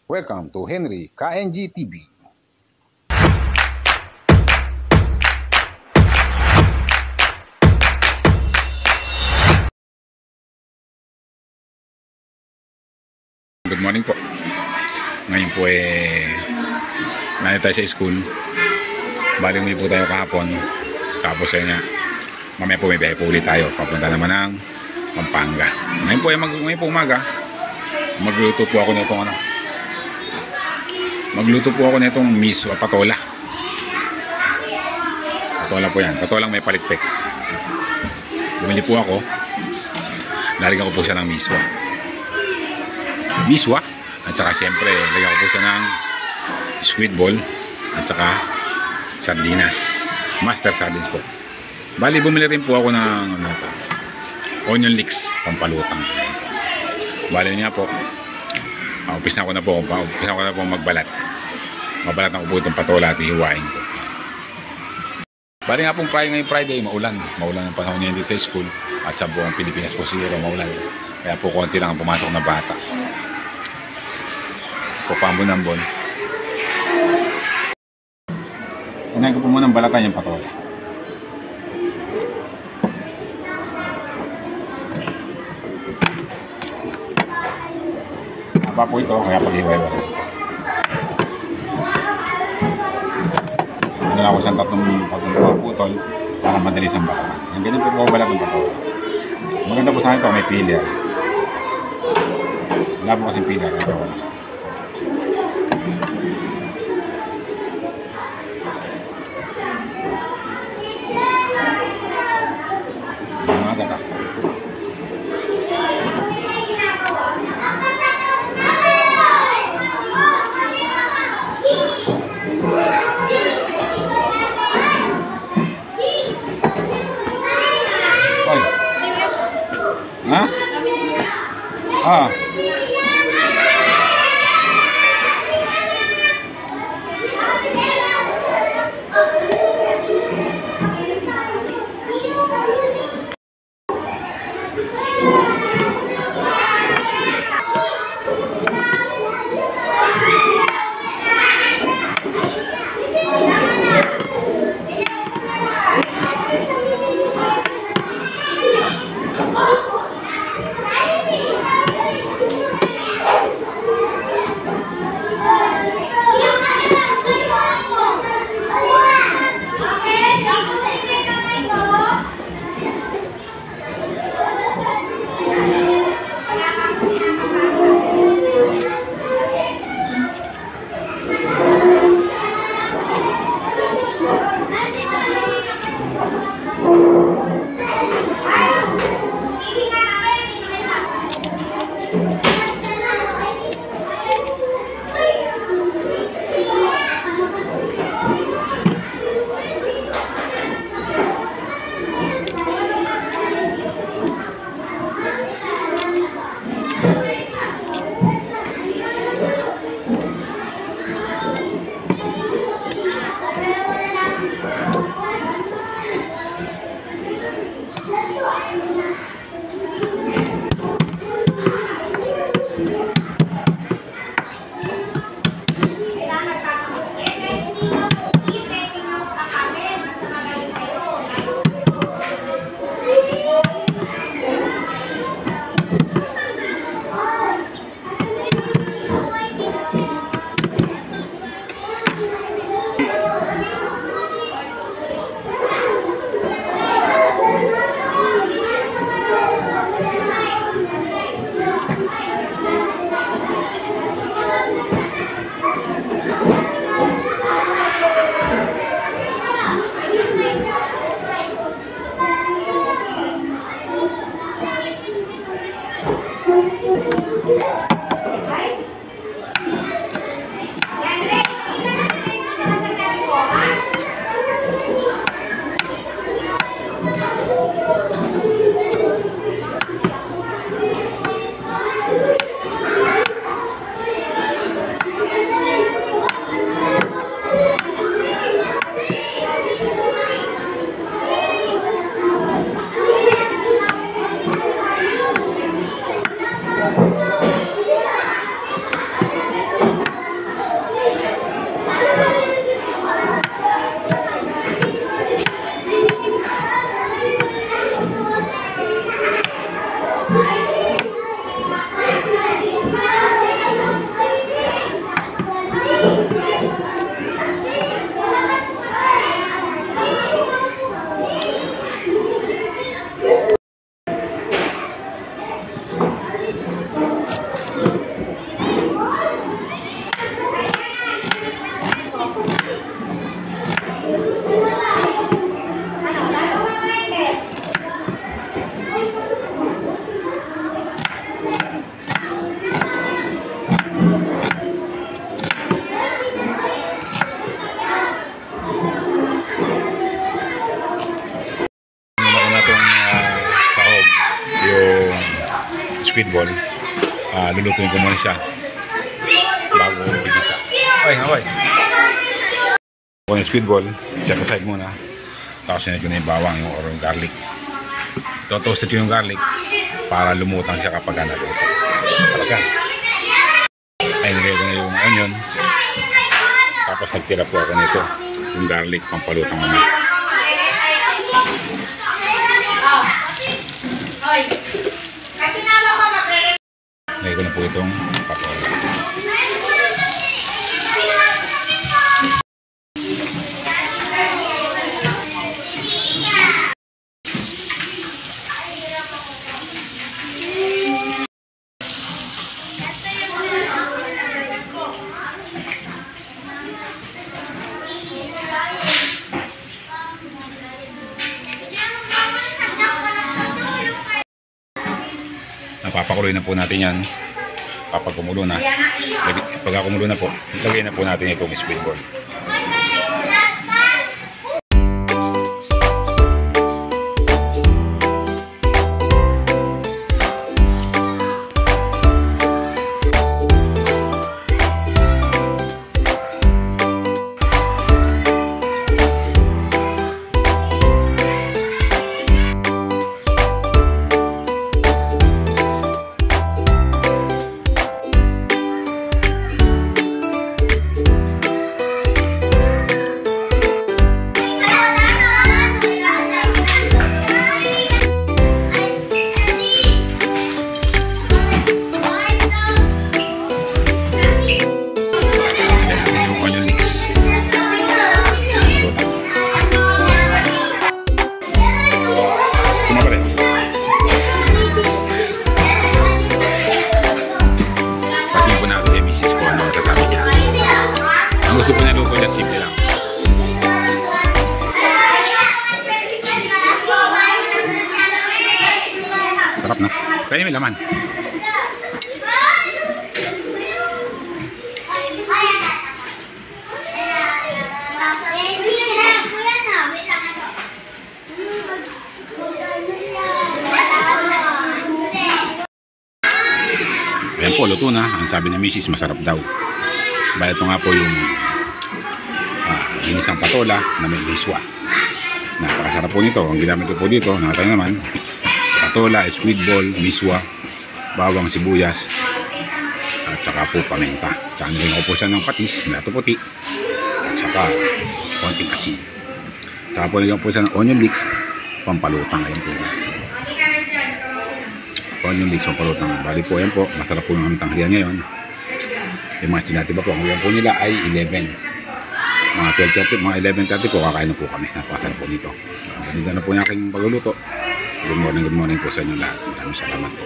Welcome to Henry KNG TV. Good morning po. Ngayon po nandito tayo sa school. Bali may po tayo kahapon. Tapos nga, mamaya po may biyahe po ulit tayo. Papunta naman ng Pampanga. Ngayon po umaga. Magluto po ako nitong miswa patola. Patola po yan. Patolang may palikpik. Bumili po ako. Lalagyan ko po siya ng miswa at saka siyempre lagyan ko po siya ng squid ball at saka sardinas, master sardines po. Bali bumili rin po ako ng onion leeks pampalutang. Bali niya po umpisa ko na po magbalat ko po itong patola at hihiwain ko. Bali nga pong ngayong Friday maulan ang panahon niya dito sa school at sa buong Pilipinas po siguro maulan, kaya po konti lang ang pumasok na bata. Pambon-ambon. Unahin ko po muna ng balatan yung patola. Apa po ito, kaya pag-hiwa-hiwa. Ano lang ako siyang tatlong putol para madali siyang balatan. Yung ganyan po balat ng patola. Maganda po sa akin ito, may peeler. Wala po kasing peeler. sweet ball, lulutuin ko muna siya bago igisa. Okay. Ako yung squid ball, set aside muna. Tapos sinad ko na yung bawang or yung garlic. Totoasted ko yung garlic para lumutang siya kapag naluto. Talaga. Ay, nilagay ko na yung onion. Tapos nagtira po ako nito, yung garlic, pampalutang naman. Nilagay ko na po itong patola. Napapakuloy na po natin yan kapag kumulo na. Pag kumulo na po, ilagay na po natin itong squid ball. Gusto ko na luto niya, simple lang. Sarap na. Kaya may laman. Ayan po, luto na. Ang sabi ni Mrs. masarap daw. Baya ito nga po yung ginisang patola na may miswa. Napakasarap po nito. Ang ginamit ko po dito, nakatayo naman, patola, squid ball, miswa, bawang, sibuyas, at saka po paminta. Tsaka nilagyan ko po siya ng patis, nato puti, at saka konting asin. Tsaka po nilagyan po siya ng onion leeks, pampalutang. Ayan po. Onion leeks, pampalutang. Bali po, ayan po, masarap po yung aming tanghalian ngayon. Yung mga sinati ba po, ang ulam po nila ay 11. Mga 12:30, mga 11:30 po, kakain na po kami. Napakasarap po nito. Ganito na po yung aking pagluluto. Good morning po sa inyo lahat. Maraming salamat po.